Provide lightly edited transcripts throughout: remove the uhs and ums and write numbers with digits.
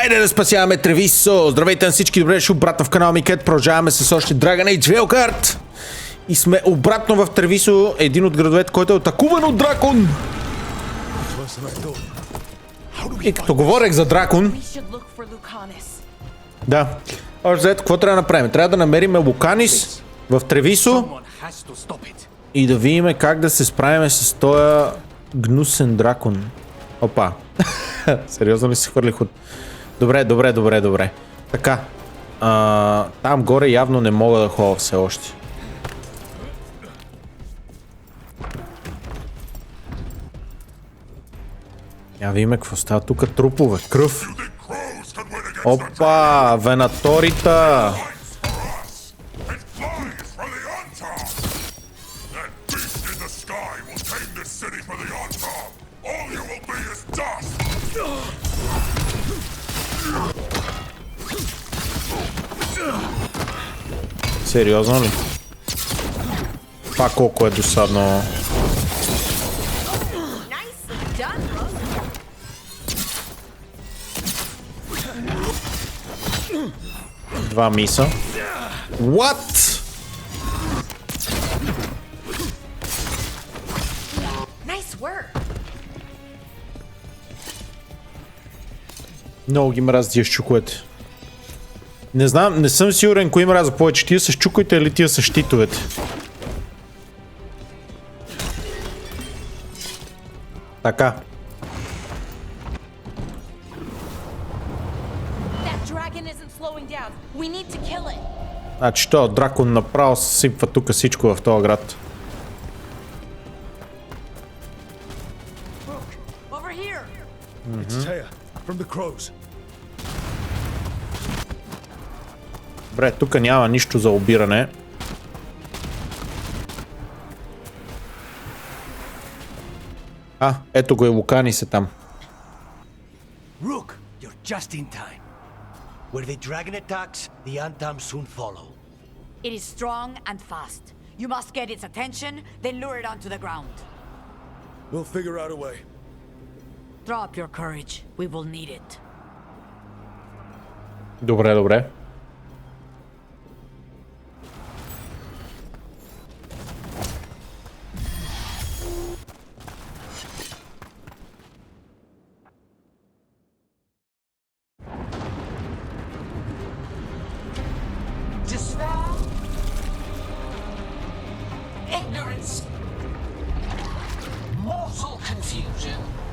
Айде да спасяваме Тревисо! Здравейте на всички, добре дошли обратно в канала ми, където продължаваме с още Dragon Age The Veilguard. И сме обратно в Тревисо, един от градовете, който е атакуван от дракон. И като говорех за дракон... Да. Още заето, какво трябва да направим? Трябва да намерим Луканис в Тревисо и да видим как да се справим с този гнусен дракон. Опа. Сериозно ли се хвърлих от... Добре. Така. Там горе явно не мога да ходя все още. Я видим какво става тук. Трупове, кръв. Опа, венаторита. Сериозно ли? Това колко е досадно. Два миса. What? Много ги мрази тия щуковете. Не знам, не съм сигурен кой мраза повече, тия с чукайте или тия с щитовете. Така. Значи този дракон направо сипва тук всичко в този град. Добре, тук няма нищо за обиране. Ето го е Луканис е там. Rook, you're just in time. Where the dragon attacks, the Antam soon follow. It is strong and fast. You must get its attention, then lure it onto the ground. We'll figure out a way. Drop your courage. We will need it. Добре.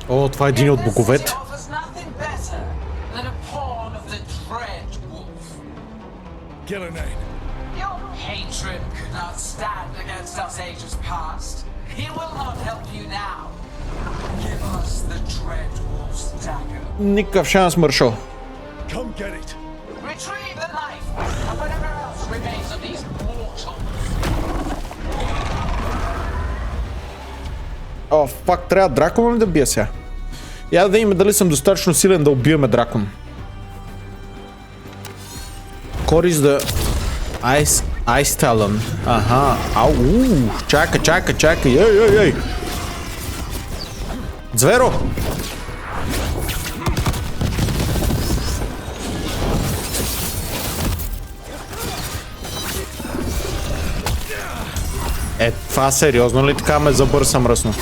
О, това е един от боговете. Никакъв шанс, Маршо. О, фак, трябва дракона ли да бия сега? Я да видим дали съм достатъчно силен да убиваме дракон. Корис да... Айс талън. Аха. Чакай. Ей. Зверо! Това сериозно ли така ме забърса мръсно?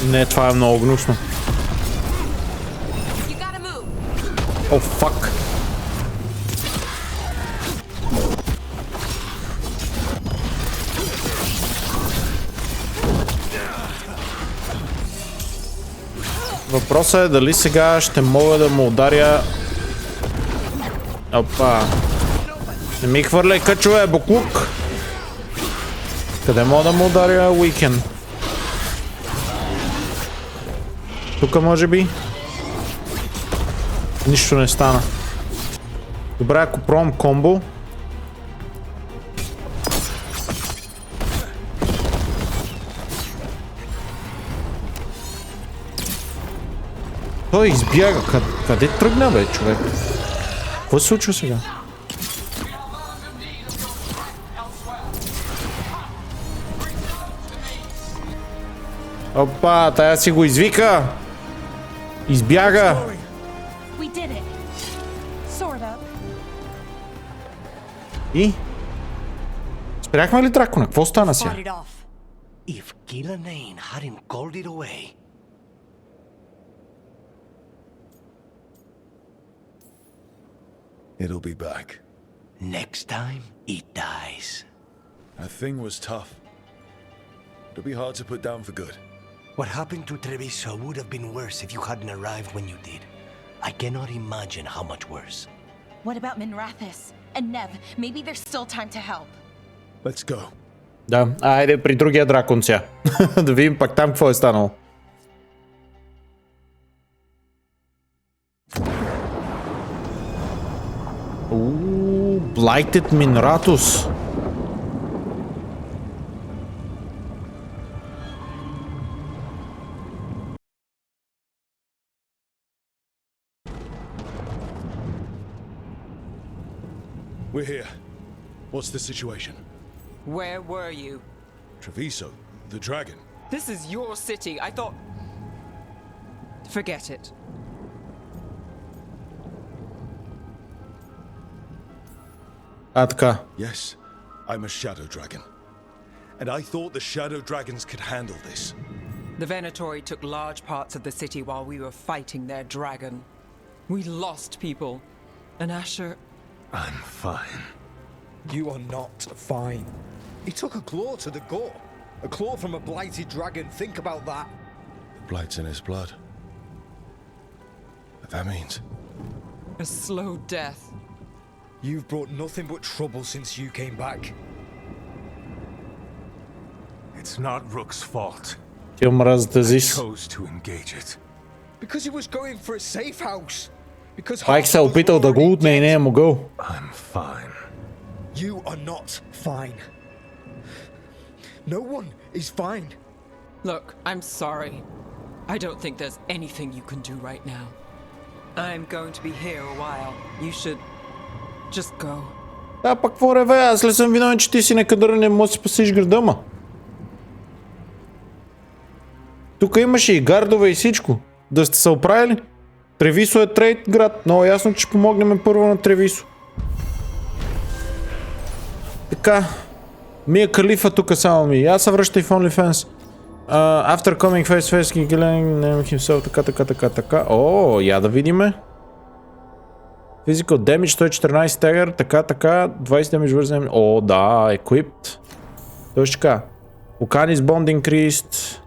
Не, това е много гнусно. О, фак. Въпросът е дали сега ще мога да му ударя... Опа. Не ми хвърляй къчове, буклук. Къде мога да му ударя уикенд? Тук може би? Нищо не стана. Добре, ако пробвам комбо. Той избяга. Къде тръгна, бе, човек? Какво се случва сега? Опа, тая си го извика. Избяга. We did it. Sort of. И? Спряхме ли дракона? Какво стана сега? Fought it off. If Gillanane hadn't called it away. It'll be back. Next time, it dies. That thing was tough. It'll be hard to put down for good. What happened to Treviso would have been worse if you hadn't arrived when you did. I cannot imagine how much worse. What about Minrathis and Nev? Maybe there's still time to help. Let's go. Да, айде при другия дракон сега. Да видим пак там какво е станало. Blighted Minratus. We're here. What's the situation? Where were you? Treviso, the dragon. This is your city. I thought... Forget it. А така. Yes, I'm a shadow dragon. And I thought the shadow dragons could handle this. The Venatori took large parts of the city while we were fighting their dragon. We lost people. And Asher... I'm fine. You are not fine. He took a claw to the gut. A claw from a blighted dragon. Think about that. The blight's in his blood. That means A slow death. You've brought nothing but trouble since you came back. It's not Rook's fault. Ти омразите Зис. Chose to engage it. Because he was going for a safe house. Because Пайк се е опитал да го утне и не е могъл. I'm fine. You are not fine. No one is fine. Look, I'm sorry. I don't think there's anything you can do right now. I'm going to be here a while. You should just go. Да, пак какво реве? Аз ли съм виновен, че ти си некадърен, не можеш да си спасиш града, ма? Тук имаше и гардове и всичко. Да сте се оправили. Тревисо е трейд град. Много ясно, че ще помогнем първо на Тревисо. Така. Мия Калифа тук само ми. Аз се връщай в OnlyFans. After coming face to face, name himself, така. О, я да видиме. Physical damage, 114 тегър, така, 20 damage versus. О, да, equipped. Точно така. Покани с bond increased.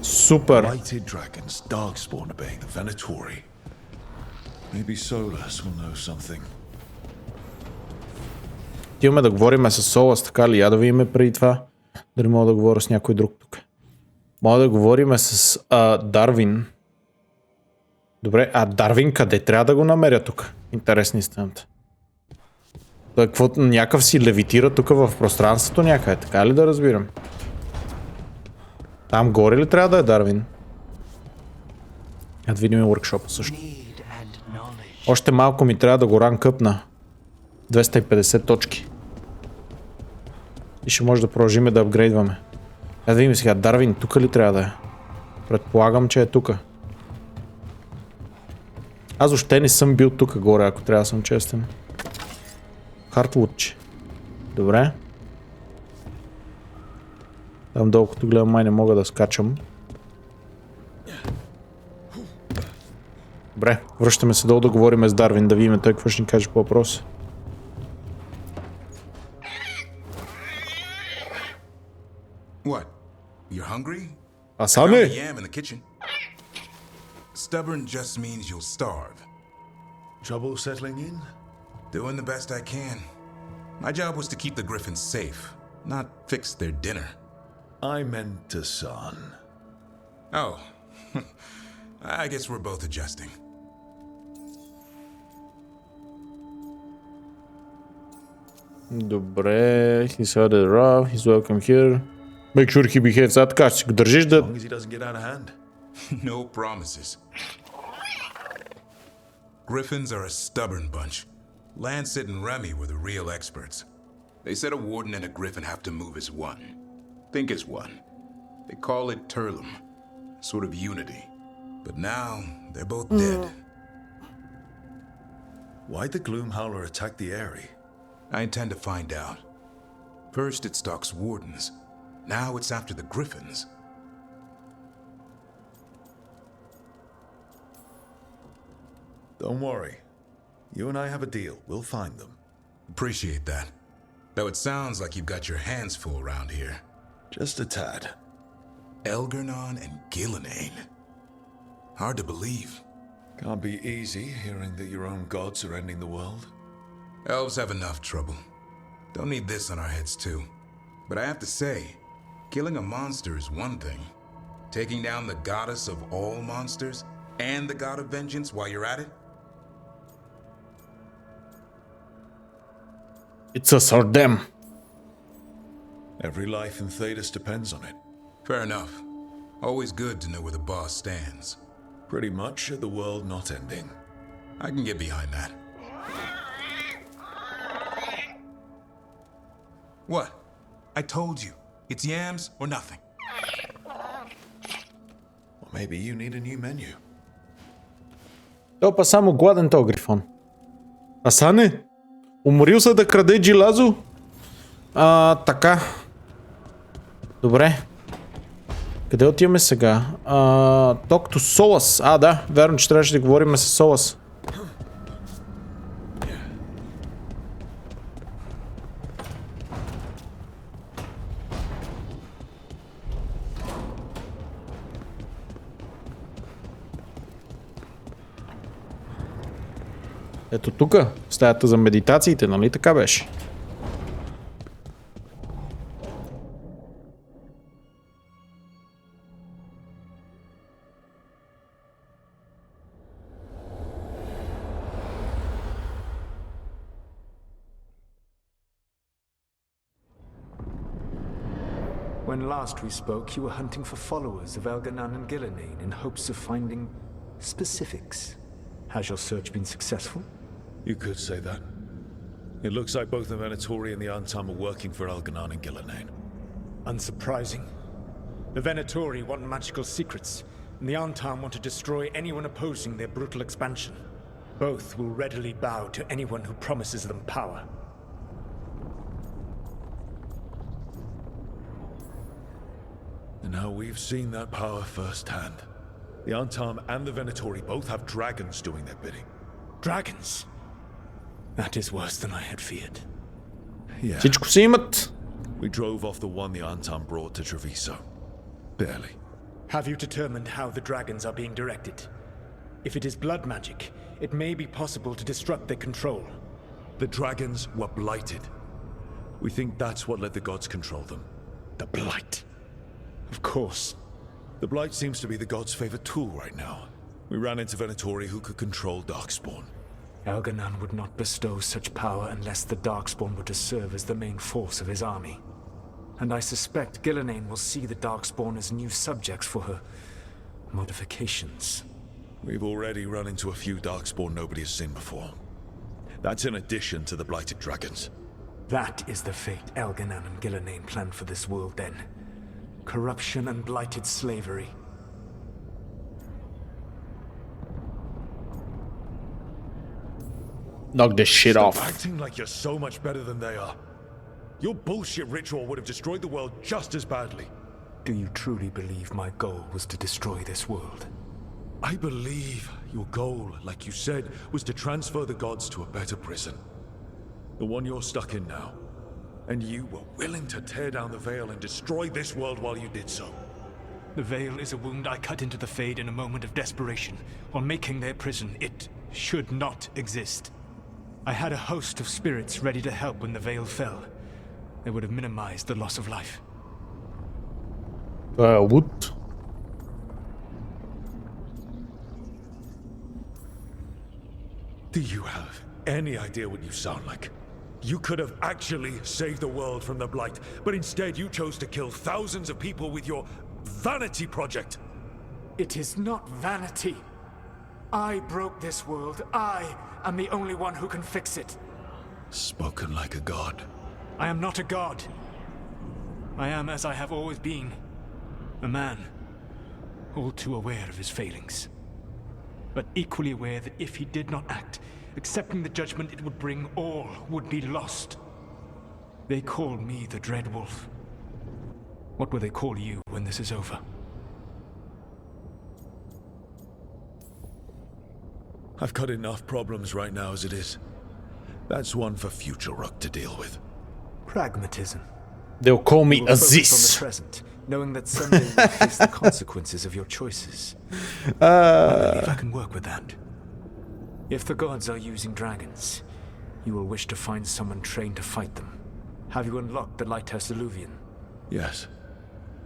Супер. blighted dragons, darkspawn obeying the Venatori. Maybe Solus will know something. Отиваме да говорим с Солас, така ли? Я да видим преди това. Дали мога да говоря с някой друг тук. Мога да говорим с Дарвин. Добре, Дарвин къде трябва да го намеря тук? Интересна истината. Той какво, някакъв си левитира тук в пространството някъде, така ли да разбирам? Там горе ли трябва да е Дарвин? Да видим workshop също. Още малко ми трябва да го ранкъпна. 250 точки. И ще може да продължим да апгрейдваме. Да видим сега, Дарвин тук ли трябва да е? Предполагам, че е тук. Аз въобще не съм бил тук горе, ако трябва да съм честен. Хартвудче. Добре. Там долу, като гледам, май не мога да скачам. Добре, връщаме се долу да говорим с Дарвин, да видим той какво ще ни каже по въпроса. What? You're hungry? Асане! I am in the kitchen. Stubborn just means you'll starve. Trouble settling in? Doing the best I can. My job was to keep the griffins safe, not fix their dinner. I meant a son. Oh. I guess we're both adjusting. Добре, he's had it rough, he's welcome here. Make sure he behaves. А така, ще си го държиш да... As long as he doesn't get out of hand. No promises. Griffins are a stubborn bunch. Lancet and Remy were the real experts. They said a warden and a griffin have to move as one. Think as one. They call it Turlum, sort of unity. But now, they're both dead. Why'd the Gloomhowler attack the Eyrie? I intend to find out. First it stalks wardens. Now it's after the Griffins. Don't worry. You and I have a deal. We'll find them. Appreciate that. Though it sounds like you've got your hands full around here. Just a tad. Elgar'nan and Gillenane. Hard to believe. Can't be easy hearing that your own gods are ending the world. Elves have enough trouble. Don't need this on our heads too. But I have to say, killing a monster is one thing. Taking down the goddess of all monsters and the god of vengeance while you're at it? It's us or them. Every life in Thedas depends on it. Fair enough. Always good to know where the boss stands. Pretty much the world not ending. I can get behind that. What? I told you. It's yams or nothing. Well, maybe you need a new menu. Топа само гладен то грифон. Асане? Уморил се да краде джилазо? Така. Добре. Къде отиваме сега? Talk to Solas. Да, вярно, че трябваше да говорим с Solas. Ето тука, стаята за медитациите, нали така беше? When last we spoke, you were hunting for followers of Elgar'nan and Gillenane in hopes of finding specifics. Has your search been successful? You could say that. It looks like both the Venatori and the Antam are working for Elgar'nan and Gillenane. Unsurprising. The Venatori want magical secrets, and the Antam want to destroy anyone opposing their brutal expansion. Both will readily bow to anyone who promises them power. And now we've seen that power firsthand. The Antam and the Venatori both have dragons doing their bidding. Dragons? That is worse than I had feared. Yeah. Всичко си имат. We drove off the one the Antam brought to Treviso. Barely. Have you determined how the dragons are being directed? If it is blood magic, it may be possible to disrupt their control. The dragons were blighted. We think that's what let the gods control them. The Blight. Of course. The Blight seems to be the god's favorite tool right now. We ran into Venatori who could control darkspawn. Elgar'nan would not bestow such power unless the darkspawn were to serve as the main force of his army. And I suspect Gillenane will see the darkspawn as new subjects for her modifications. We've already run into a few darkspawn nobody has seen before. That's in addition to the blighted dragons. That is the fate Elgar'nan and Gillenane planned for this world then. Corruption and blighted slavery. Knock this shit Stop off. acting like you're so much better than they are. Your bullshit ritual would have destroyed the world just as badly. Do you truly believe my goal was to destroy this world? I believe your goal, like you said, was to transfer the gods to a better prison. The one you're stuck in now. And you were willing to tear down the veil and destroy this world while you did so. The veil is a wound I cut into the Fade in a moment of desperation, while making their prison. It should not exist. I had a host of spirits ready to help when the veil fell. They would have minimized the loss of life. What? Do you have any idea what you sound like? You could have actually saved the world from the Blight, but instead you chose to kill thousands of people with your vanity project. It is not vanity. I broke this world. I am the only one who can fix it. Spoken like a god. I am not a god. I am as I have always been. A man, all too aware of his failings, but equally aware that if he did not act, accepting the judgment it would bring, all would be lost. They call me the Dread Wolf. What will they call you when this is over? I've got enough problems right now as it is. That's one for future Rook to deal with. Pragmatism. They'll call me You will focus on the Aziz. present, knowing that someday you will face the consequences of your choices. I believe I can work with that. If the gods are using dragons, you will wish to find someone trained to fight them. Have you unlocked the Lighthouse Illuvian? Yes.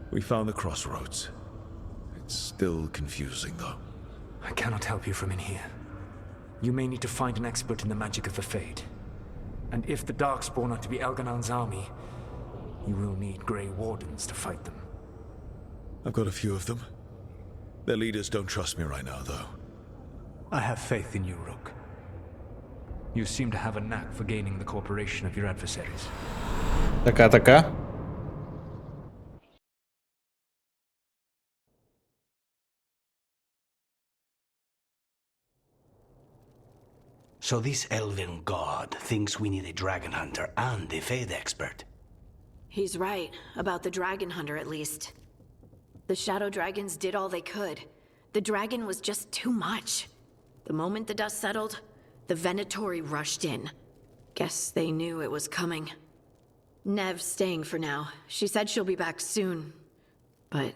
We found the crossroads. It's still confusing, though. I cannot help you from in here. You may need to find an expert in the magic of the Fade. And if the darkspawn are to be Elganon's army, you will need Grey Wardens to fight them. I've got a few of them. Their leaders don't trust me right now, though. I have faith in you, Rook. You seem to have a knack for gaining the cooperation of your adversaries. Така. So this elven god thinks we need a dragon hunter and a Fade expert. He's right, about the dragon hunter at least. The shadow dragons did all they could. The dragon was just too much. The moment the dust settled, the Venatori rushed in. Guess they knew it was coming. Nev's staying for now. She said she'll be back soon. But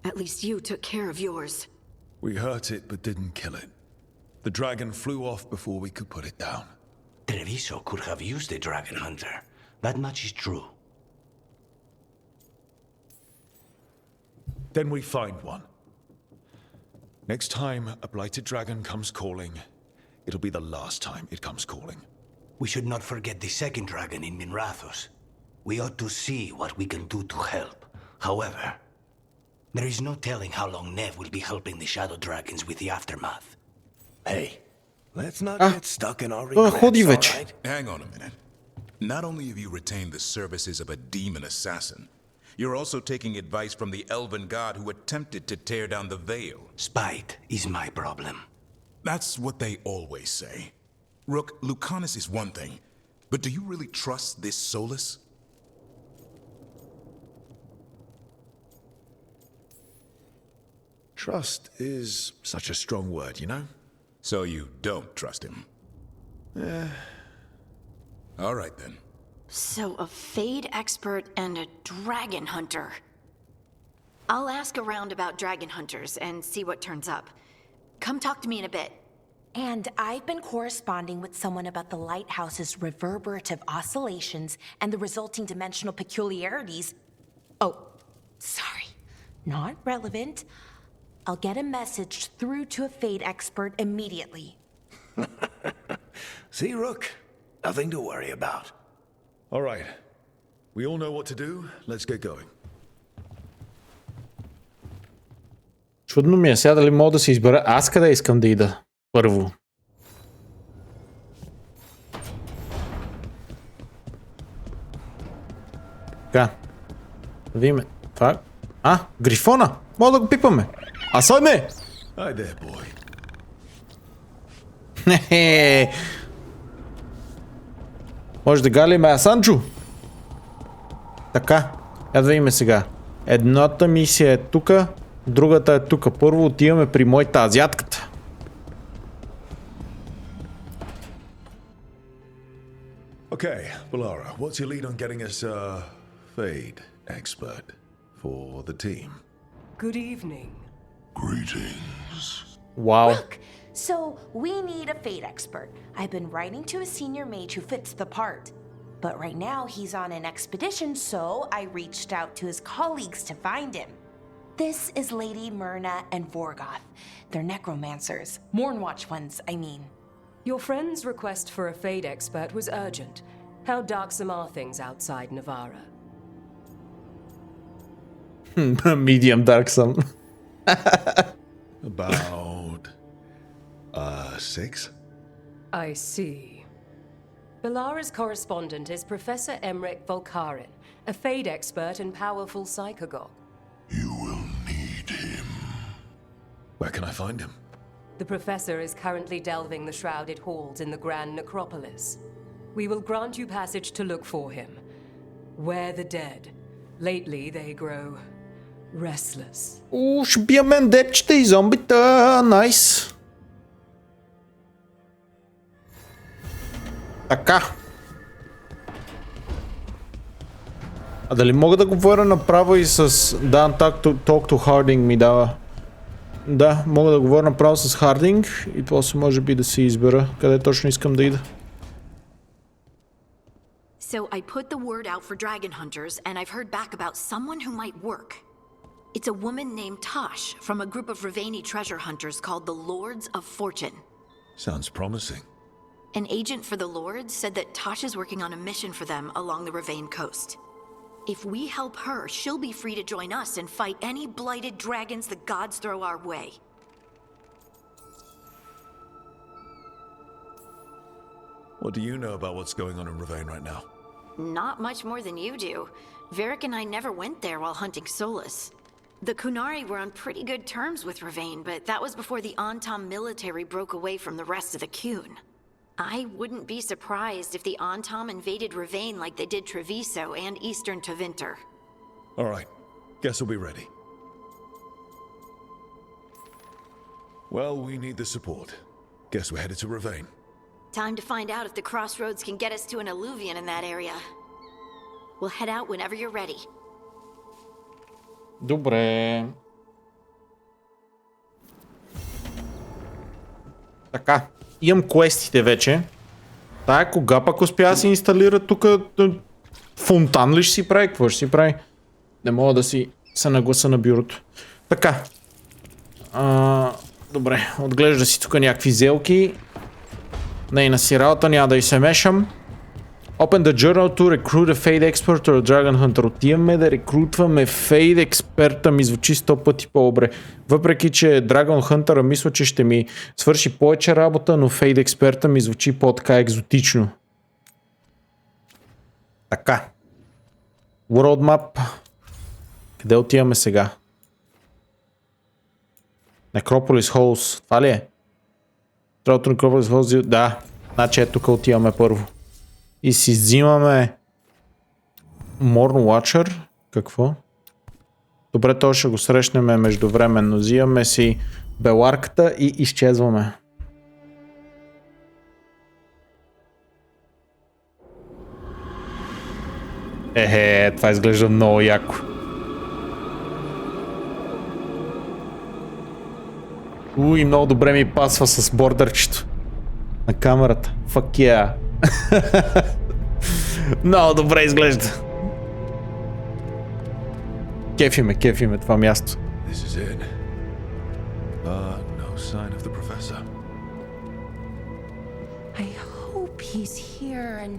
at least you took care of yours. We hurt it, but didn't kill it. The dragon flew off before we could put it down. Treviso could have used a dragon hunter. That much is true. Then we find one. Next time a blighted dragon comes calling, it'll be the last time it comes calling. We should not forget the second dragon in Minrathos. We ought to see what we can do to help. However, there is no telling how long Nev will be helping the shadow dragons with the aftermath. Hey, let's not get stuck in our regrets, ходи all вече. right? Hang on a minute. Not only have you retained the services of a demon assassin, you're also taking advice from the elven god who attempted to tear down the veil. Spite is my problem. That's what they always say. Rook, Lucanus is one thing, but do you really trust this Solus? Trust is such a strong word, you know? So you don't trust him? All right then. So a Fade expert and a dragon hunter. I'll ask around about dragon hunters and see what turns up. Come talk to me in a bit. And I've been corresponding with someone about the lighthouse's reverberative oscillations and the resulting dimensional peculiarities. Oh, sorry. Not relevant. I'll get a message through to a Fade expert immediately. See, Rook? Nothing to worry about. All right. We all know what to do. Let's get going. Чудно ми е сега дали мога да се избера аз къде искам да ида първо. Така. Да видим. Това. Грифона! Мога да го пипаме. Асойме! Hi there, boy. Хе-хе. Може да галиме Асанчо. Така. Я да видим сега. Едната мисия е тука, другата е тука. Първо отиваме при моята азиатката. Okay, Balara, what's your lead on getting us a Fade expert for the team? Good evening. Greetings. Wow. Look, so we need a Fade expert. I've been writing to a senior mage who fits the part. But right now he's on an expedition, so I reached out to his colleagues to find him. This is Lady Myrna and Vorgoth. They're necromancers. Mournwatch ones, I mean. Your friend's request for a Fade expert was urgent. How darksome are things outside Navarra? Medium darksome. About 6? I see. Belara's correspondent is Professor Emmerich Volkarin, a Fade expert and powerful psychagogue. You will need him. Where can I find him? The Professor is currently delving the shrouded halls in the Grand Necropolis. We will grant you passage to look for him. Where the dead. Lately they grow restless. Ще биеме депчета и зомбита. Найс. Така. А дали мога да говоря направо и с... Да, talk to Harding ми дава. Да, мога да говоря направо с Хардинг и после може би да се избера къде точно искам да ида. So I put the word out for dragon hunters, and I've heard back about someone who might work. It's a woman named Tosh from a group of Ravani treasure hunters called the Lords of Fortune. Sounds promising. An agent for the Lords said that Tosh is working on a mission for them along the Ravane coast. If we help her, she'll be free to join us and fight any blighted dragons the gods throw our way. What do you know about what's going on in Ravane right now? Not much more than you do. Varric and I never went there while hunting Solus. The Kunari were on pretty good terms with Ravane, but that was before the Antam military broke away from the rest of the Kun. I wouldn't be surprised if the Antam invaded Ravane like they did Treviso and Eastern Tevinter. All right. Guess we'll be ready. Well, we need the support. Guess we're headed to Ravane. Time to find out if the crossroads can get us to an alluvion in that area. We'll head out whenever you're ready. Добре. Така. Имам квестите вече. Тая кога пък успя да си инсталира тук фонтан ли ще си прави? Какво ще си прави? Не мога да си се нагласа на бюрото. Така. Добре, отглежда си тук някакви зелки. Нейна си работа, няма да й се мешам. Open the journal to recruit a Fade Expert or a Dragon Hunter. Отиваме да рекрутваме Fade Experta, ми звучи 100 пъти по-добре. Въпреки, че Dragon Hunter мисля, че ще ми свърши повече работа, но Fade Experta ми звучи по-така екзотично. Така. World Map. Къде отиваме сега? Necropolis Halls. Това ли е? Трото Necropolis Halls. Да. Значи е тук отиваме първо. И си взимаме Morn Watcher. Какво? Добре, то ще го срещнем междувременно. Взимаме си беларката и изчезваме. Това изглежда много яко. И много добре ми пасва с бордърчето на камерата. Fuck yeah. Много добре изглежда. Кефиме това място. This is it. No sign of the professor. I hope he's here and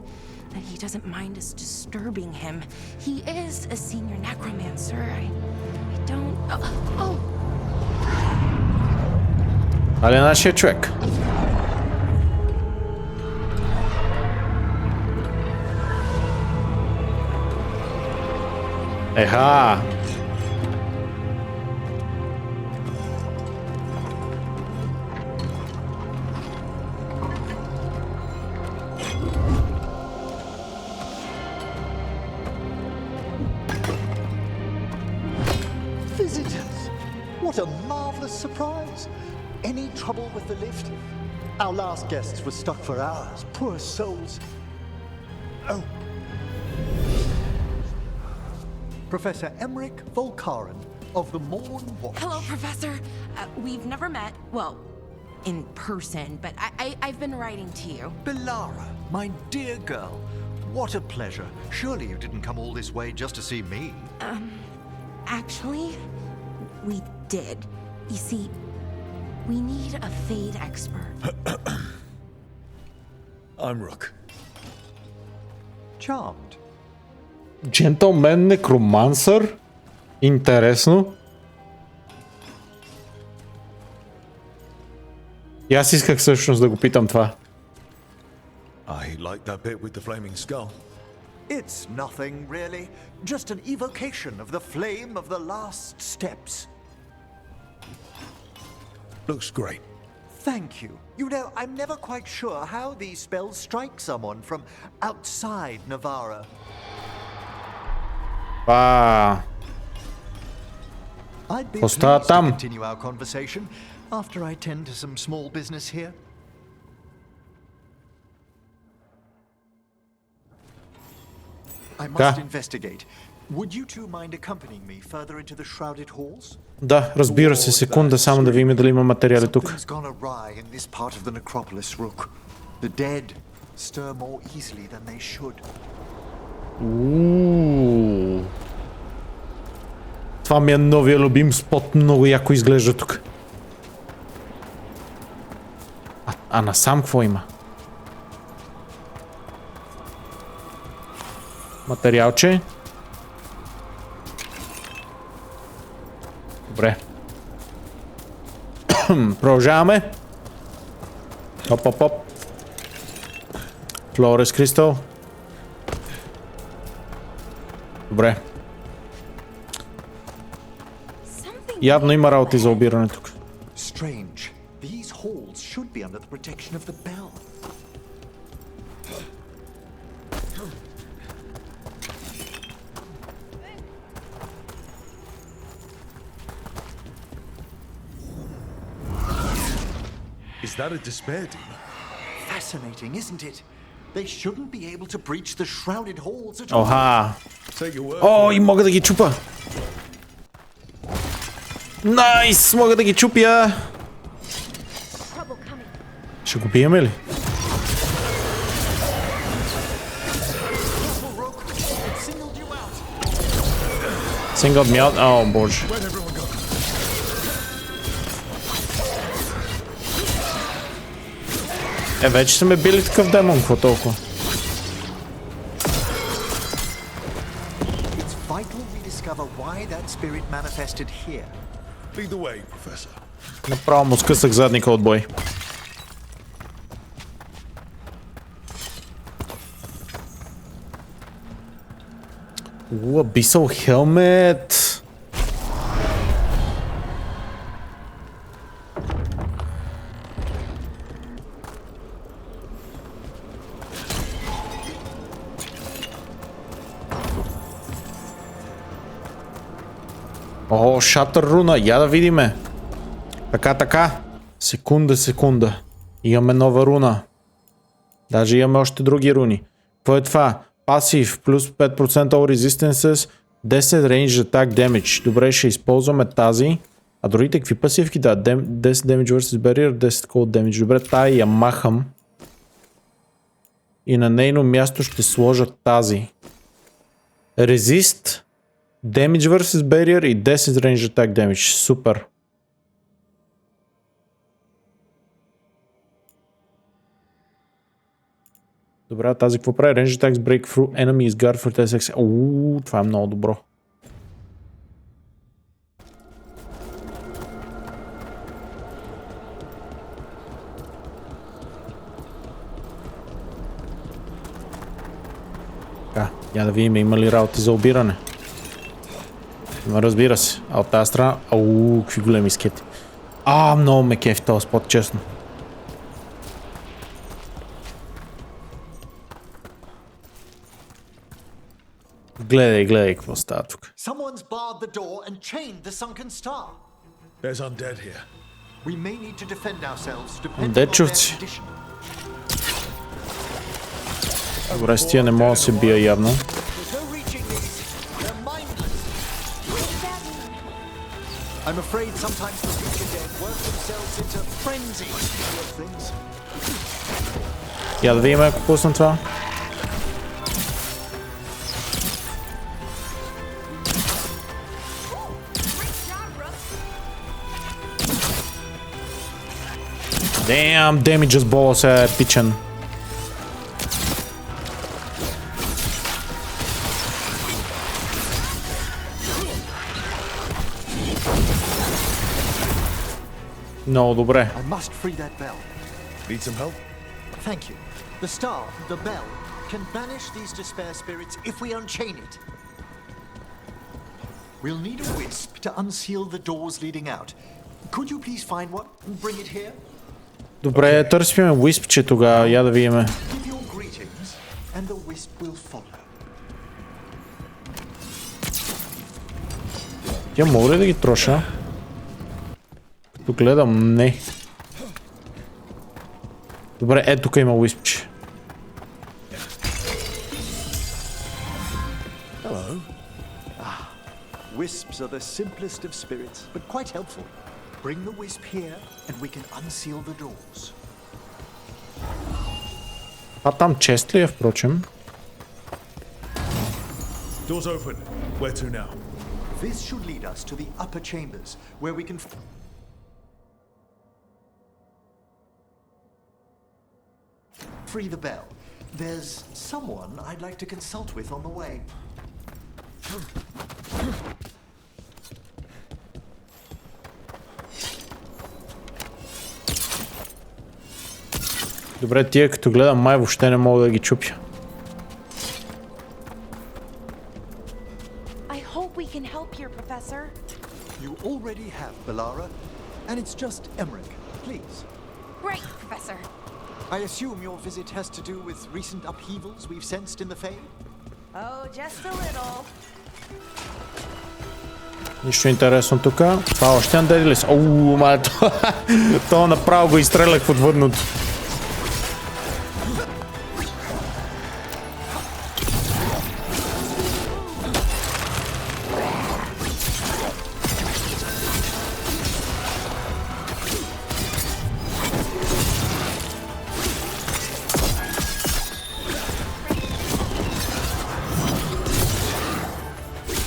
that he doesn't mind us disturbing him. He is a senior necromancer. I don't... Oh! Але нашия човек. Еха! Visitors! What a marvelous surprise! Any trouble with the lift? Our last guests were stuck for hours. Poor souls. Oh. Professor Emmerich Volkaren of the Morn Watch. Hello, Professor. We've never met. Well, in person, but I've been writing to you. Belara, my dear girl. What a pleasure. Surely you didn't come all this way just to see me. Actually, we did. You see, we need a Fade expert. I'm Rook. Charmed. Джентълмен некромансър? Интересно. И аз исках всъщност да го питам това. I like that bit with the flaming skull. It's nothing, really. Just an evocation of the flame of the last steps. Looks great. Thank you. You know, I'm never quite sure how these spells strike someone from outside Navarra. I'd be pleased to continue our conversation after I tend to some small business here. I must investigate. Would you two mind accompanying me further into the shrouded halls? Да, разбира се, секунда, само да видим дали има материали тук. Something's gone awry in this part of the necropolis, Rook. The dead stir more easily than they should. Това ми е новия любим спот, много яко изглежда тук. А насам какво има? Материалче. Добре. Продължаваме. Оп. Флорес кристал. Добре. Явно има работи за обиране тук. Strange. These halls should be under the protection of the bell. Is that a despair demon? Fascinating, isn't it? They shouldn't be able to breach the shrouded halls at all. Оха. О, и мога да ги чупа. Найс, мога да ги чупя. Ще го биеме ли? Singled me out? О, боже. Вече са ме били такъв демон, какво толкова? Направо му скъсах задника от бой. Abyssal helmet. О, шатър руна, я да видиме. Така. Секунда. Имаме нова руна. Даже имаме още други руни. Какво е това? Пасив, плюс 5% all resistances, 10 range attack damage. Добре, ще използваме тази. А другите какви пасивки? Да, 10 damage versus barrier, 10 cold damage. Добре, тая я махам. И на нейно място ще сложа тази. Resist, damage versus barrier и 10 range attack damage. Супер. Добре, тази какво прави? Range attacks break through enemies guard for 10 seconds. Това е много добро. Така, я да видим има ли работи за обиране. Има, разбира се. А от тази страна... какви големи скети. Много ме кефи този спот, честно. Гледай какво става тук. Someone's barred the door and chained the sunken star. There's undead here. We may need to defend ourselves depending on their Дечовци. condition. Добре, с тия не мога да се бия явно. I'm afraid sometimes the future dead work themselves into frenzy of things. Я да видим ако пусна това. Damn, damage с бола сега е епичен. Много добре. I must free that bell. Need some help? Thank you. The star, the bell, can banish these despair spirits if we unchain it. We'll need a wisp to unseal the doors leading out. Could you please find one and bring it here? Добре, търсиме уиспче тогава, я да видим. Give your greetings and the wisp will follow. Тя мога ли да ги троша? Тук гледам, не. Добре, ето тук има уиспче. Hello. Wisps are the simplest of spirits, but quite helpful. Bring the wisp here and we can unseal the doors. А там чест ли е, впрочем? Doors open. Where to now? This should lead us to the upper chambers, where we can free the bell. There's someone I'd like to consult with on the way. Добре, тия като гледам май въобще не мога да ги чупя. I hope we can help here, Professor. You already have, Bellara, and it's just Emmerich. Please. Great, Professor. I assume your visit has to do with recent upheavals we've sensed in the Fade? Oh, just a little. Нищо интересно тук. Това още надеди ли са? Ооо, мале, това направо го изстрелях в отвъдното.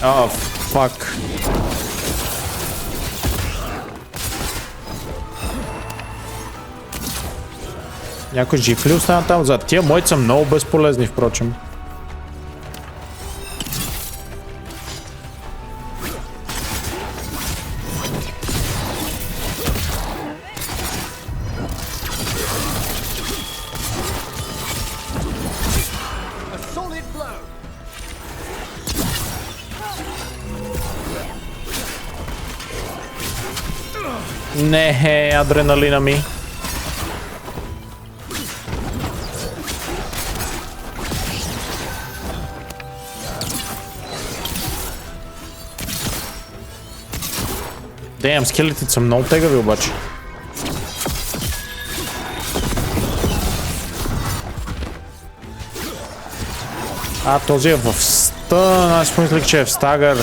Oh, fuck. Някой жив ли остана там зад? Тия моите са много безполезни, впрочем. Не, адреналина ми. Damn, скелетите са много тегави обаче. А, този е в стън. Аз помислих, че е в стагър.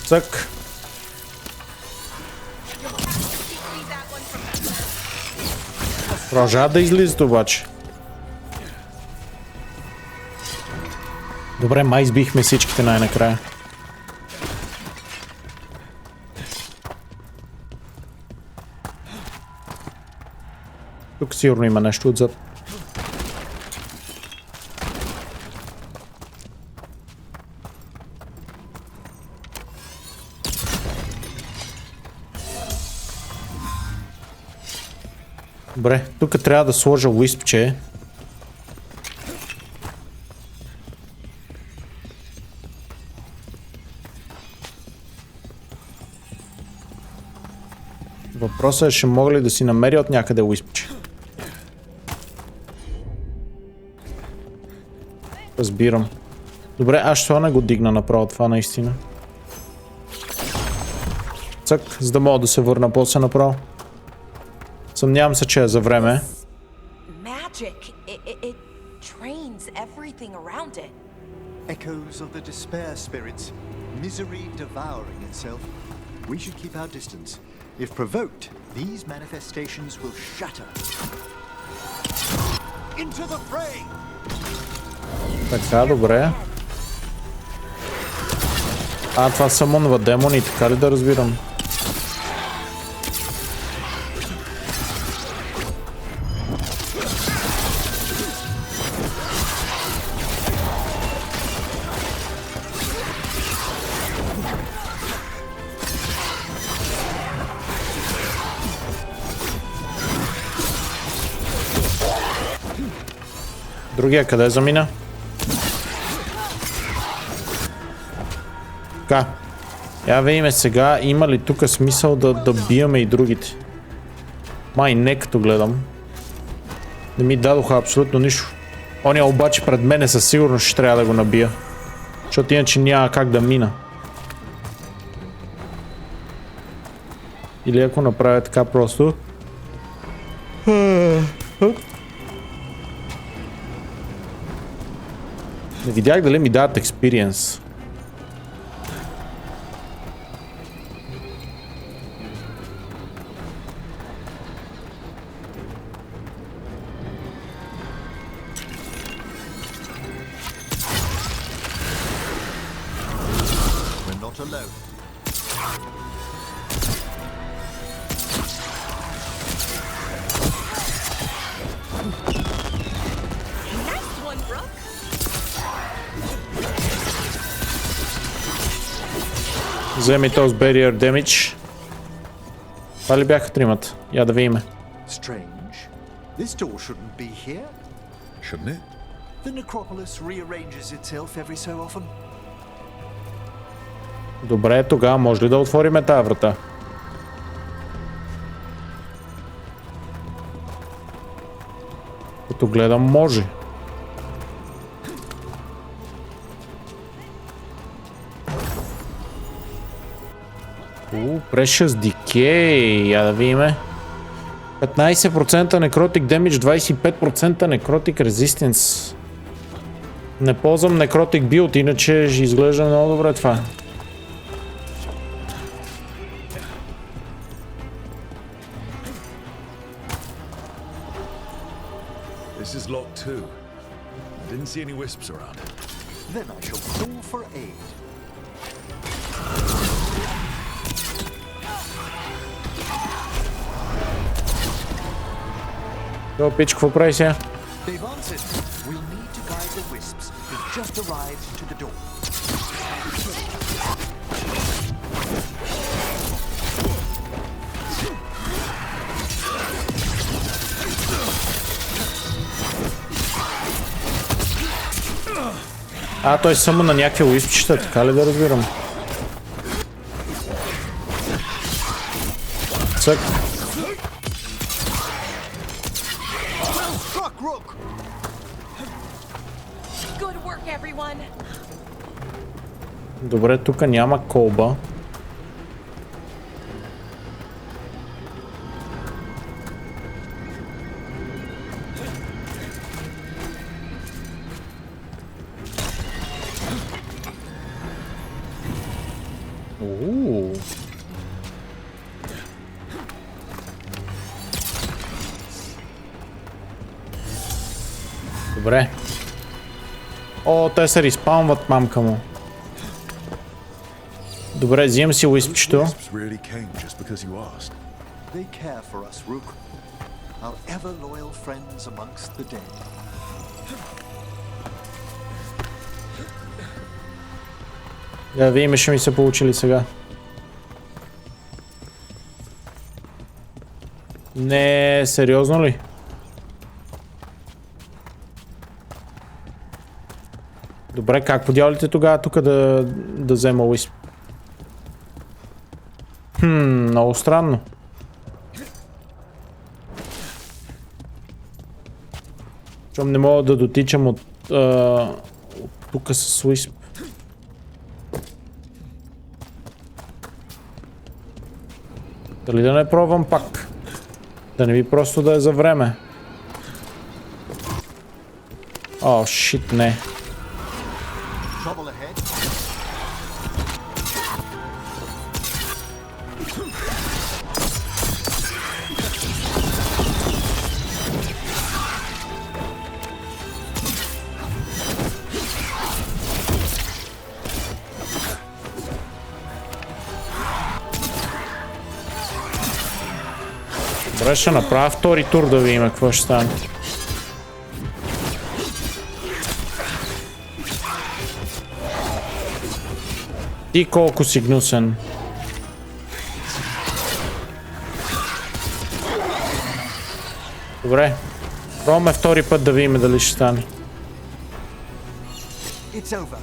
Цък. Продължава да излизат обаче. Добре, май избихме всичките най-накрая. Тук сигурно има нещо отзад. Добре, тук трябва да сложа уиспче. Въпросът е, ще мога ли да си намеря от някъде уиспче? Разбирам. Добре, аз ще не го дигна направо това наистина. Цък, за да мога да се върна после направо. Съмнявам се, че е за време. Magic. It trains everything around it. Echoes of the despair spirits, misery devouring itself. We should keep our distance. If provoked, these manifestations will shatter. Into the fray! Така, добре. А, това самонва демони, така ли да разбирам? Другия къде замина? Така. Я видим сега, има ли тук смисъл да биеме и другите. Май не, като гледам. Не ми дадоха абсолютно нищо. Оня обаче пред мене със сигурност ще трябва да го набия. Защото иначе няма как да мина. Или ако направя така просто. Не видях дали ми дадат experience. We're not alone. Вземи този barrier damage. Това ли бяха тримата? Я да видим. Strange. This door shouldn't be here. Shouldn't it? The necropolis rearranges itself every so often. Добре, тогава може ли да отворим тази врата? Като гледам, може. Precious Decay, я да видиме. 15% necrotic damage, 25% necrotic resistance. Не ползвам necrotic build, иначе ще изглежда много добре това. This is locked too. I didn't see any wisps around. Then I shall call for aid. Йо, пич, какво прави сега? They've answered. We'll need to guide the wisps. They've just arrived to the door. Той само на някакви уиспчета, така ли да разбирам? Цък. Добре, тук няма колба. Добре. Те се респаунват, мамка му. Добре, взимам си уиспчето. Really came just because you asked. They care for us, Rook. Our ever loyal friends amongst the dead. Да видим, ще ми се получили сега. Не, сериозно ли? Добре, как по дяволите тогава тук да взема уисп? Много странно. Чом не мога да дотичам от тук с уисп. Дали да не пробвам пак? Да не би просто да е за време. Шит, не. Добре, ще направя втори тур да видим какво ще стане. Ти колко си гнусен. Добре. Пробваме втори път да видим дали ще стане. It's over.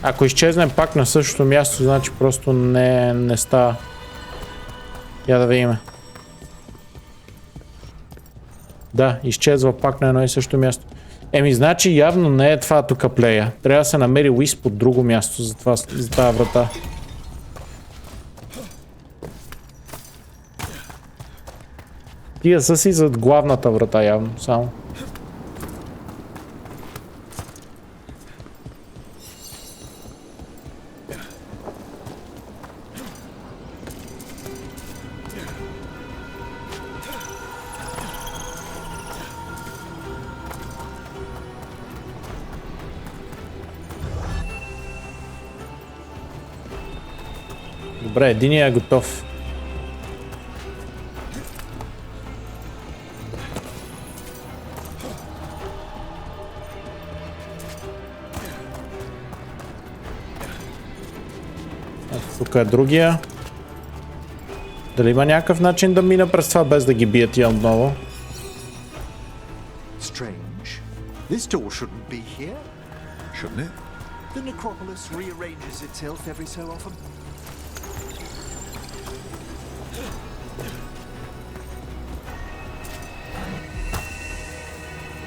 Ако изчезнем пак на същото място, значи просто не става. Я да видим. Да, изчезва пак на едно и също място. Еми, значи явно не е това тук плея. Трябва да се намери Уисп от друго място за тази врата. Тия са си зад главната врата явно, само. Добре, единият е готов. Тук е другия. Дали има някакъв начин да мина през това без да ги бият тия отново? Strange. This door shouldn't be here. Shouldn't it? The necropolis rearranges itself every so often.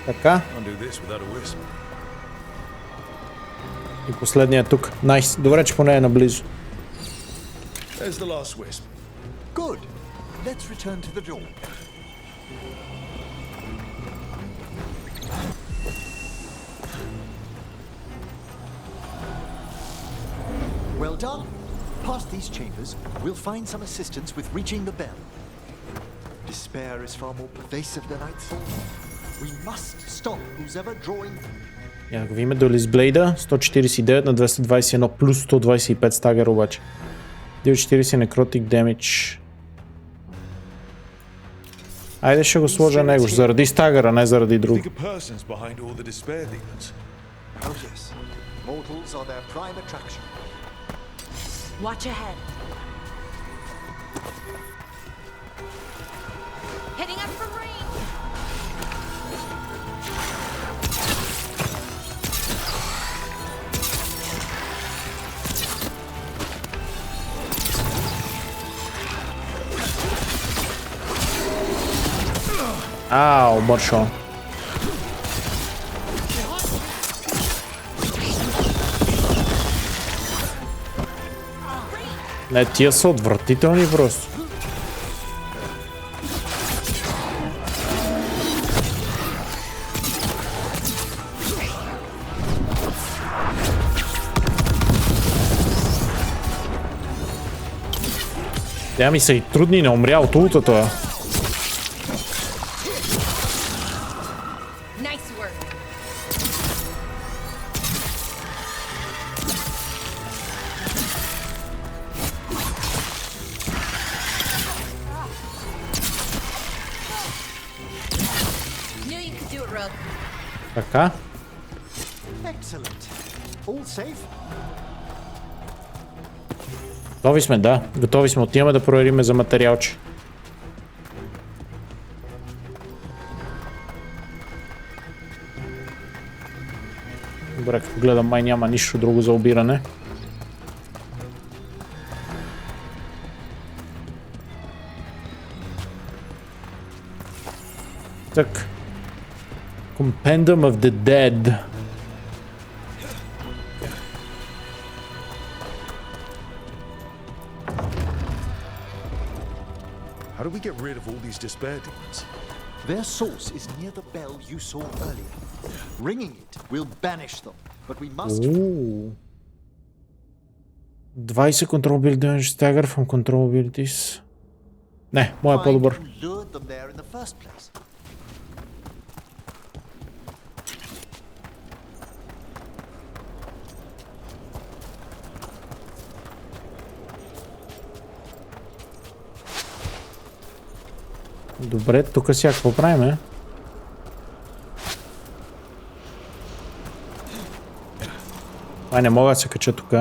Така. И последният тук. Найс. Добре, че поне е наблизо. There's the last wisp. Good. Let's return to the door. Well done. Past these chambers, we'll find some assistance with reaching the bell. Despair is far more pervasive than I'd thought. We must stop who's ever drawing. Я го видим до Лизблейда. 149 на 221 плюс 125 стагър обаче. Дел 40 некротик демидж. Айде ще го сложа него, заради стагъра, не заради друго. Oh yes. Mortals are their prime attraction. Watch ahead. Heading up for rain. Ау, бършо. Не, тия са отвратителни просто. Тя ми са и трудни, не умря от ултата. Така. Готови сме, да. Готови сме. Отиваме да проверим за материалче. Добре, като гледам, май няма нищо друго за обиране. Так. Compendium of the Dead. How do we get rid of all these despair demons? Their source is near the bell you saw earlier. Ringing it will banish them, but we must... 20 control ability damage stagger from control abilities. Не, моя е по-добър. Добре, тук сега какво правим, не мога да се кача тук.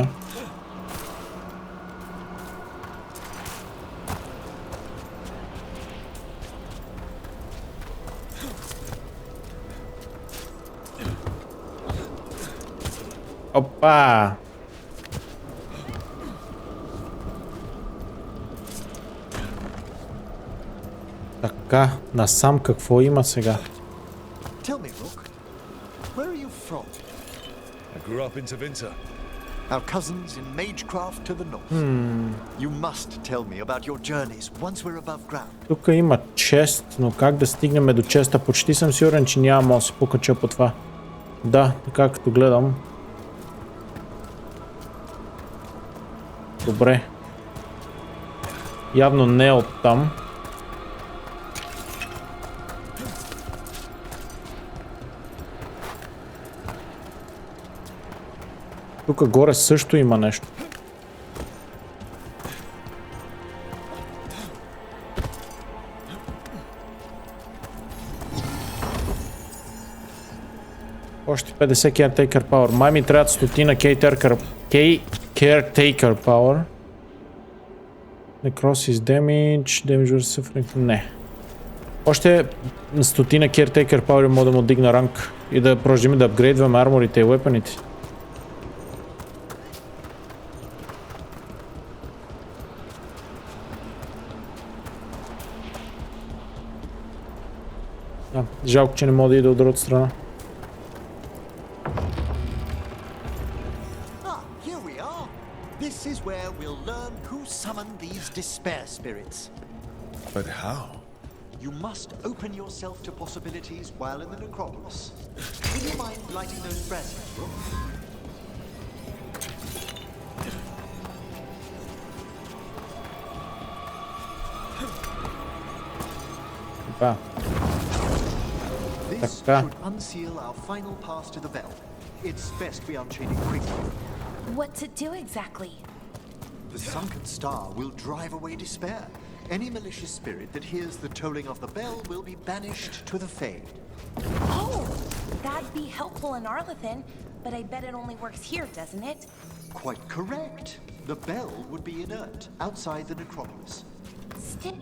Опа! Така, насам какво има сега? Tell me, Rook, where are you from? I grew up in Tevinter. Our cousins in Magecraft to the north. You must tell me about your journeys once we're above ground. Тук има чест, но как да стигнем до честа? Почти съм сигурен, че няма да се покача по това. Да, така като гледам. Добре. Явно не от там. Тук горе също има нещо. Още 50 caretaker power. Май ми трябват 100 caretaker power. Necrosis damage, damage versus suffering. Не. Още 100 caretaker power мога да му дигна ранг и да продължим да апгрейдваме арморите и уепаните. Жалко, че не мога да ида от другата страна. Here we are. This is where we'll learn who summoned these despair spirits. But how? You must open yourself to possibilities while in the necropolis. Would you mind lighting those braziers, Rook? Да. This Така. should unseal our final pass to the bell. It's best we unchain it quickly. What's it do exactly? The sunken star will drive away despair. Any malicious spirit that hears the tolling of the bell will be banished to the Fade. Oh, that'd be helpful in Arlethan, but I bet it only works here, doesn't it? Quite correct. The bell would be inert outside the necropolis. Still,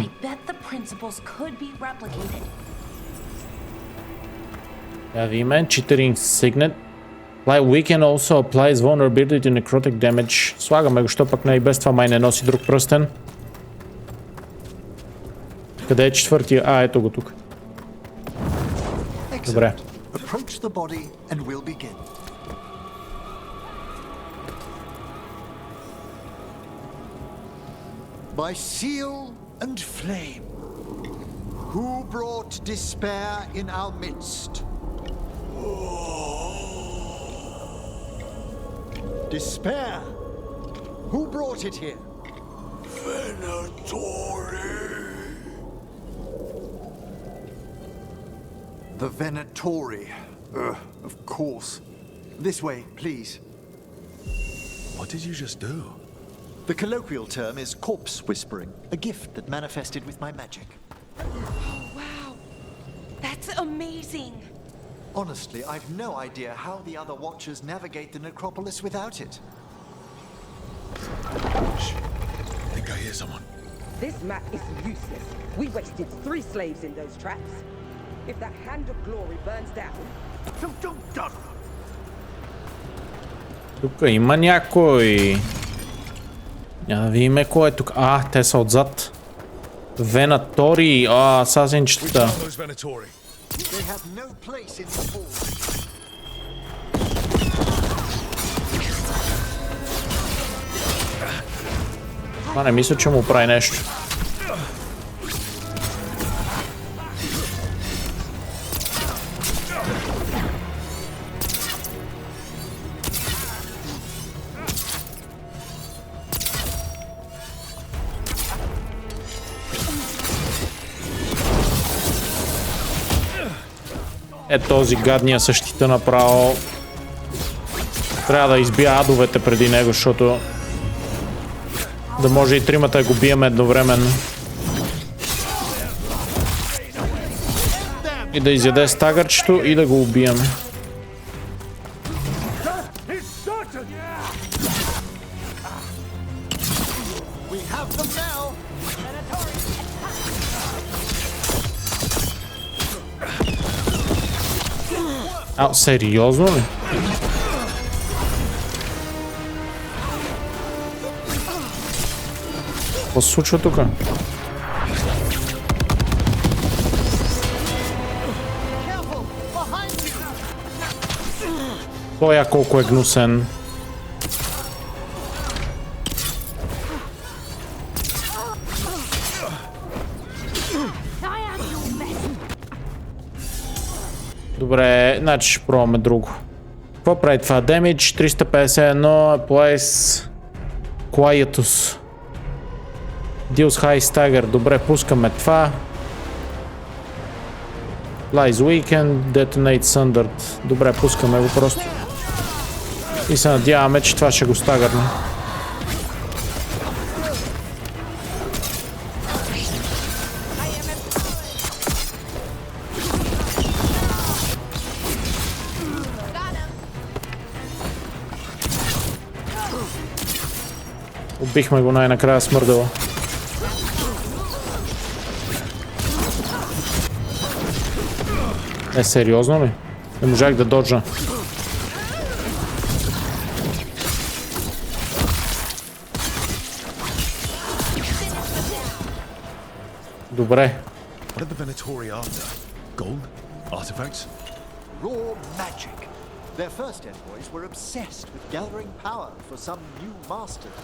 I bet the principles could be replicated. Да видим, Chittering Signet. Like we can also apply its vulnerability to necrotic damage. Слагаме го, що пък не и без това май не носи друг пръстен. Къде е четвъртия? А, ето го тук. Добре. Approach the body and we'll begin. By seal and flame, who brought despair in our midst? Despair, who brought it here? The Venatori. Of course. This way, please. What did you just do? The colloquial term is corpse whispering, a gift that manifested with my magic. Oh, wow. That's amazing. Honestly, I've no idea how the other Watchers navigate the necropolis without it. Shh. I think I hear someone. This map is useless. We wasted 3 slaves in those traps. If that hand of glory burns down... Тук има някой. Да видим кой е тук. А, те са отзад. Венатори. Асасинчета. They have no place in the hall. Това не мисля, че му прави нещо. Е, този гадния същита направо. Трябва да избия адовете преди него, защото да може и тримата го бием едновременно. И да изяде стагърчето и да го убием. Сериозно ли? Какво се случва тук? Той колко е гнусен. Добре, значи ще пробваме друго. Какво прави това? Damage 351, Place Quietus. Deals High Stagger. Добре, пускаме това. Lies Weekend, Detonate Sundered. Добре, пускаме го просто. И се надяваме, че това ще го стагърне. Убихме го най-накрая смърдала. Сериозно ли? Не можах да доджа. Добре. What are the Venatori after? Gold? Artifacts? Raw magic. Their first envoys were obsessed with gathering power for some new masters.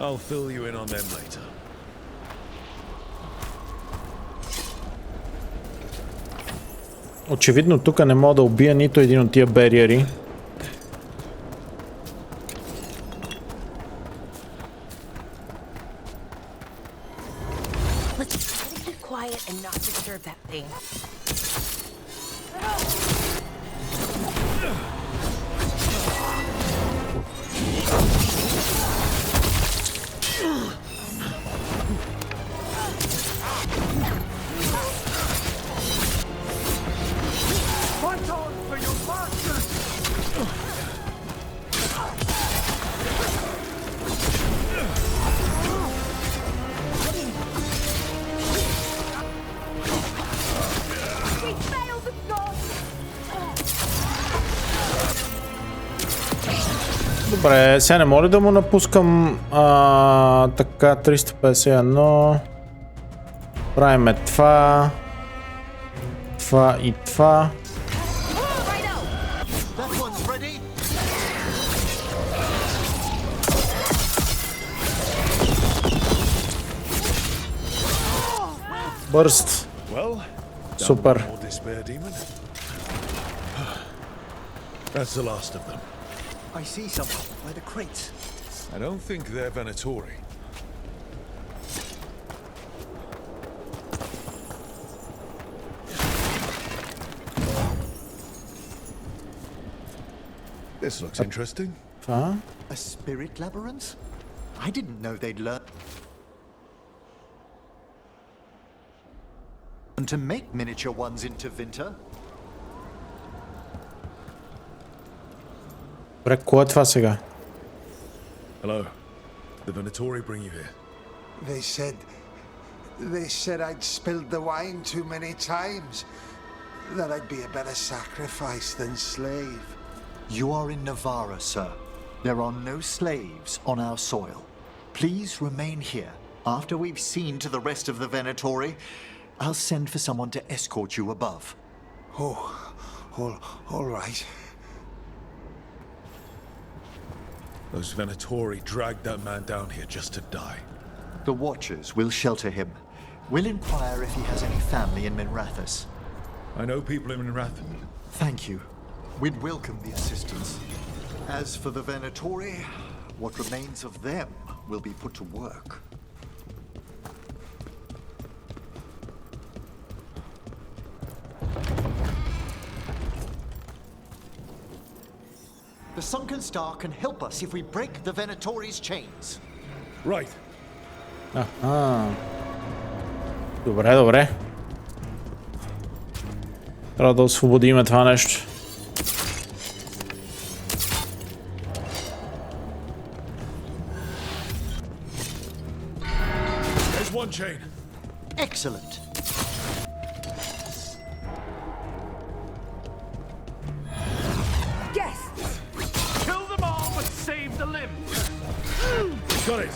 I'll fill you in on them later. Очевидно тук не мога да убия нито един от тия бариери. Добре, сега не мога да му напускам така 351. Правиме това. Това и това. Бърст. Супер. That's the last of them. I see someone by the crates. I don't think they're Venatori. This looks interesting. A spirit labyrinth? I didn't know they'd learn to make miniature ones into Vinter. Какво е това сега? Hello. The Venatori bring you here. They said I'd spilled the wine too many times. That I'd be a better sacrifice than slave. You are in Navarra, sir. There are no slaves on our soil. Please remain here. After we've seen to the rest of the Venatori, I'll send for someone to escort you above. All right. Those Venatori dragged that man down here just to die. The Watchers will shelter him. We'll inquire if he has any family in Minrathous. I know people in Minrathous. Thank you. We'd welcome the assistance. As for the Venatori, what remains of them will be put to work. The Sunken Star can help us if we break the Venatori's chains. Right. Добре. Трябва да освободиме това нещо. There's one chain. Excellent. Got it.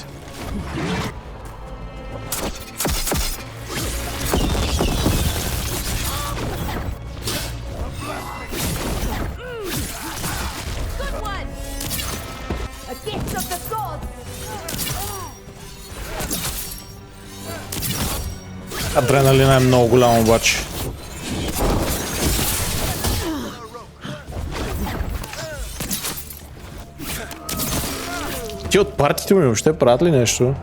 Good one! A gift of the gods! Адреналина е много голям обаче. Ти от партиите ми въобще правят ли нещо?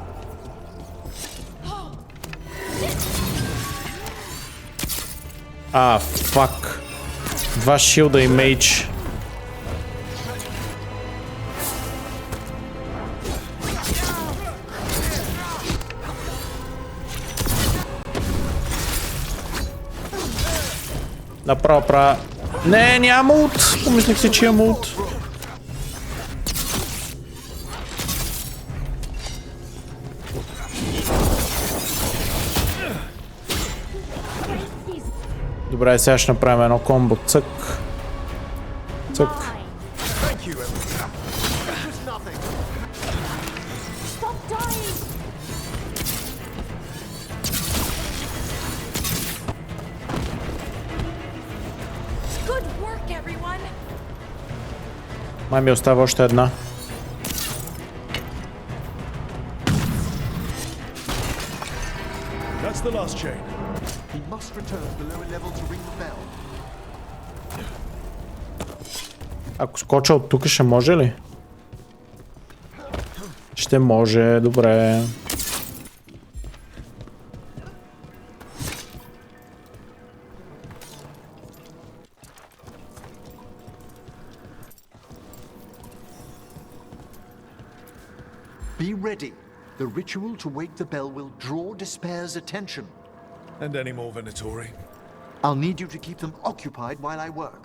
Фак. 2 шилда и мейдж. Направо правя... Не, няма ult. Помислих си, че има ult. Добре, сега ще направим едно комбо. Цък. Цък. Май ми остава още една. That's the last chain. He must return to the lower level to ring the bell. Ако скоча от тук, ще може ли? Ще може, добре. Be ready. The ritual to wake the bell will draw despair's attention. And any more Venatori? I'll need you to keep them occupied while I work.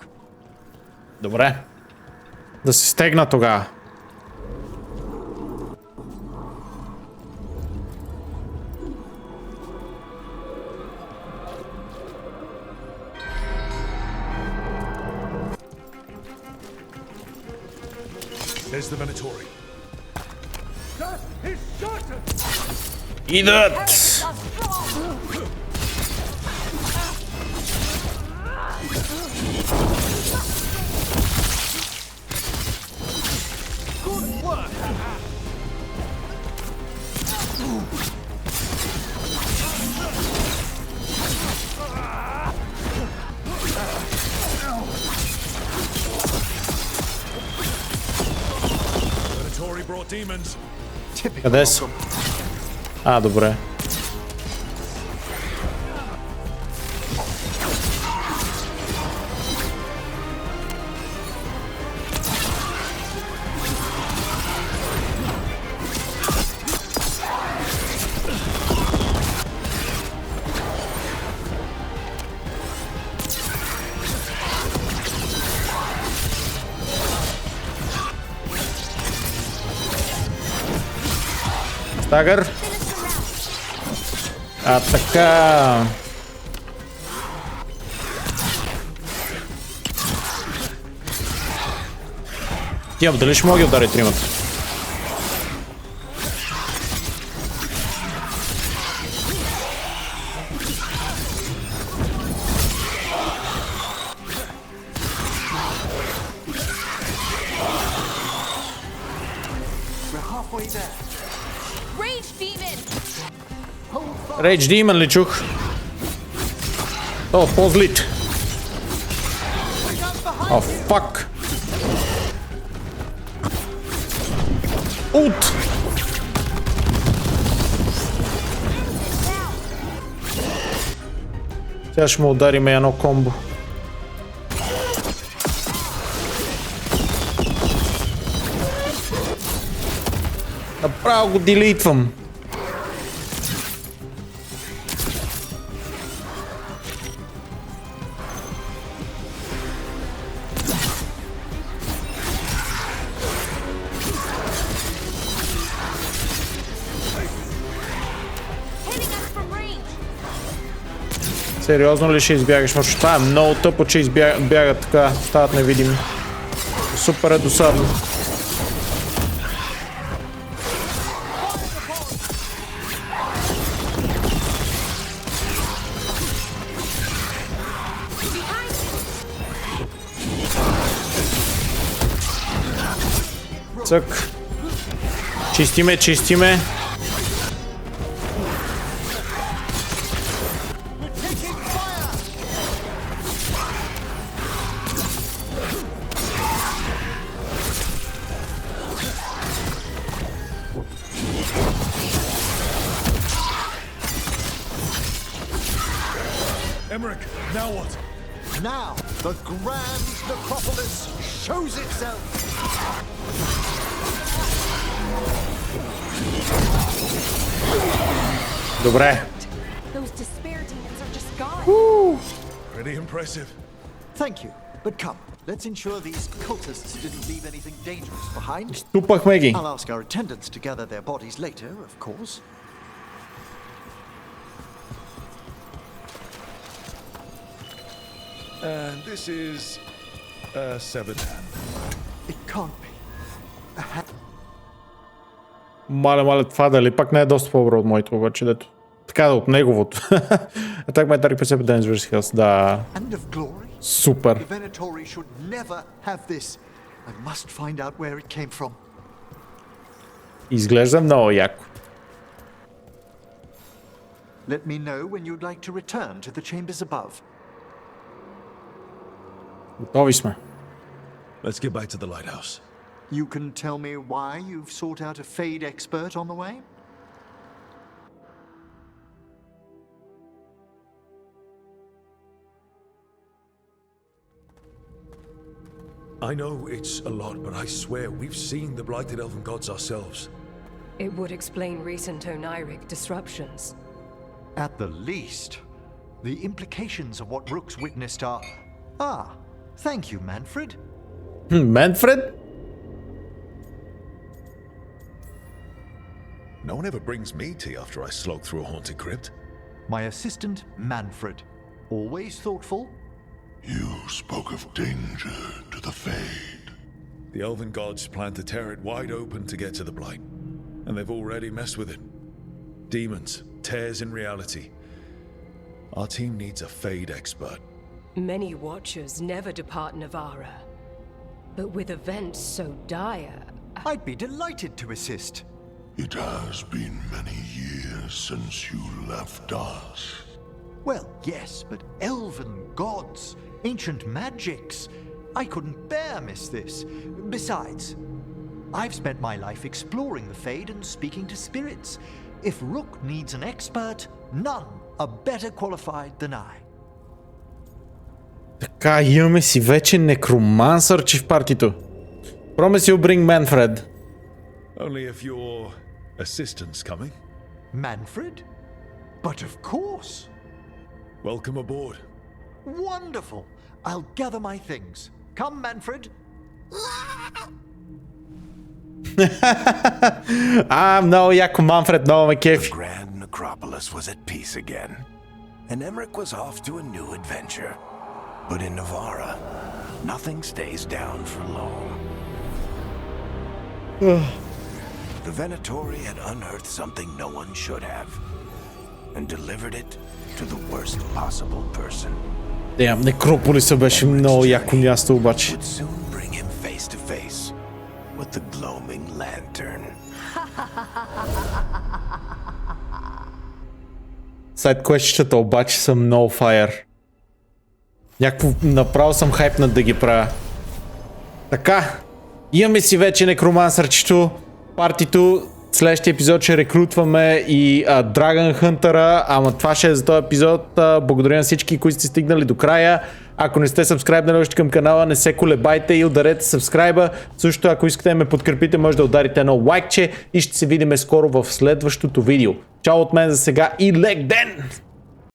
Добре. Да се стегна тогава. There's the Venatori. Идат! Venatori brought demons. Къде са? Добре. Стагър. Така. Тя, дали ще мога да удари тримата? Рейдж Демон ли чух? По-злит. Фак. Ут. Сега ще му ударим едно комбо. Направо го делитвам. Сериозно ли ще избягаш? Защото това е много тъпо, че бягат така, стават невидими. Супер е досадно. Цък. Чистиме, чистиме. Emmerich, now what? Now, the grand necropolis shows itself. Добре. Those despair demons are just gone. Pretty impressive. Thank you, but come, let's ensure these cultists didn't leave anything dangerous behind. Ступахме ги. I'll ask our attendants to gather their bodies later, of course. And this is a severed hand. It can't be. Мале, това дали пак не е доста по-добро от моето, обаче, дето. Така да, от неговото. Attack by target perceived dangerous health, да. Супер. The Venatori should never have this. I must find out where it came from. Изглежда много яко. Let me know when you'd like to return to the chambers above. Готови сме. Let's get back to the lighthouse. You can tell me why you've sought out a Fade expert on the way? I know it's a lot, but I swear we've seen the blighted elven gods ourselves. It would explain recent oniric disruptions. At the least, the implications of what Rook's witnessed are... Ah, thank you, Manfred. Manfred? No one ever brings me tea after I slog through a haunted crypt. My assistant, Manfred. Always thoughtful. You spoke of danger to the Fade. The elven gods plan to tear it wide open to get to the blight. And they've already messed with it. Demons, tears in reality. Our team needs a Fade expert. Many watchers never depart Navara. But with events so dire... I'd be delighted to assist. It has been many years since you left us. Well, yes, but elven gods, ancient magics. I couldn't bear miss this. Besides, I've spent my life exploring the Fade and speaking to spirits. If Rook needs an expert, none are better qualified than I. Така, имаме си вече некромансърчи в партито. Promise you'll bring Manfred. Only if your assistant's coming. Manfred? But of course. Welcome aboard. Wonderful. I'll gather my things. Come, Manfred. Много яко, Манфред, много ме кефи. The grand necropolis was at peace again, and Emmerich was off to a new adventure. But in Navara, nothing stays down for long. The Venatori had unearthed something no one should have, and delivered it to the worst possible person. Некрополиса беше много яко място обаче. Would soon bring him face to face with the gloaming lantern. Сайд квестчетата обаче са много файер. Някакво направо съм хайпнат да ги правя. Така, имаме си вече некромансърчето, партито. Следващия епизод ще рекрутваме и Dragon Hunter-а, ама това ще е за този епизод. Благодаря на всички, които сте стигнали до края. Ако не сте сабскрайбнали още към канала, не се колебайте и ударете сабскрайба. Също, ако искате да ме подкрепите, може да ударите едно лайкче и ще се видим скоро в следващото видео. Чао от мен за сега и лек ден!